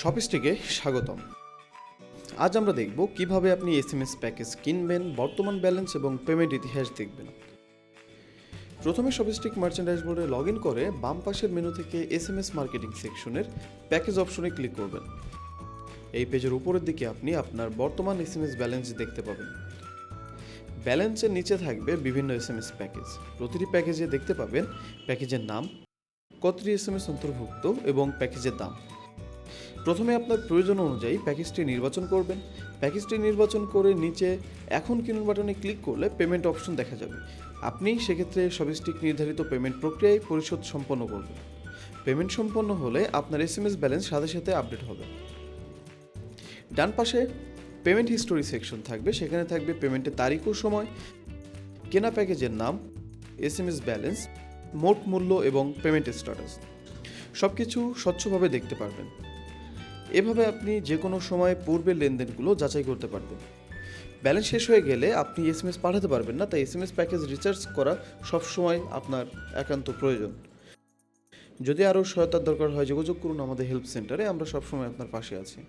শপিস্টিকে স্বাগতম। আজ আমরা দেখব কিভাবে আপনি এসএমএস প্যাকেজ কিনবেন, বর্তমান ব্যালেন্স এবং পেমেন্ট ইতিহাস দেখবেন। প্রথমে শপিস্টিক মার্চেন্ট ড্যাশবোর্ডে লগ ইন করে বাম পাশের মেনু থেকে এসএমএস মার্কেটিং সেকশনের প্যাকেজ অপশনে ক্লিক করবেন। এই পেজের উপরের দিকে আপনি আপনার বর্তমান এসএমএস ব্যালেন্স দেখতে পাবেন। ব্যালেন্সের নিচে থাকবে বিভিন্ন এসএমএস প্যাকেজ। প্রতিটি প্যাকেজে দেখতে পাবেন প্যাকেজের নাম, কতটি এসএমএস অন্তর্ভুক্ত এবং প্যাকেজের দাম। প্রথমে আপনার প্রয়োজন অনুযায়ী প্যাকেজটি নির্বাচন করবেন। প্যাকেজটি নির্বাচন করে নিচে এখন কিনুন বাটনে ক্লিক করলে পেমেন্ট অপশন দেখা যাবে। আপনি সেক্ষেত্রে শপিস্টিক নির্ধারিত পেমেন্ট প্রক্রিয়ায় পরিশোধ সম্পন্ন করবেন। পেমেন্ট সম্পন্ন হলে আপনার এসএমএস ব্যালেন্স সাথে সাথে আপডেট হবে। ডান পাশে পেমেন্ট হিস্টোরি সেকশন থাকবে, সেখানে থাকবে পেমেন্টের তারিখ ও সময়, কেনা প্যাকেজের নাম, এসএমএস ব্যালেন্স, মোট মূল্য এবং পেমেন্ট স্ট্যাটাস। সব কিছু স্বচ্ছভাবে দেখতে পারবেন। এভাবে আপনি যে কোনো সময় পূর্বের লেনদেনগুলো যাচাই করতে পারবেন। ব্যালেন্স শেষ হয়ে গেলে আপনি এসএমএস পাঠাতে পারবেন না, তাই এসএমএস প্যাকেজ রিচার্জ করা সবসময় আপনার একান্ত প্রয়োজন। যদি আরও সহায়তার দরকার হয় যোগাযোগ করুন আমাদের হেল্প সেন্টারে, আমরা সবসময় আপনার পাশে আছি।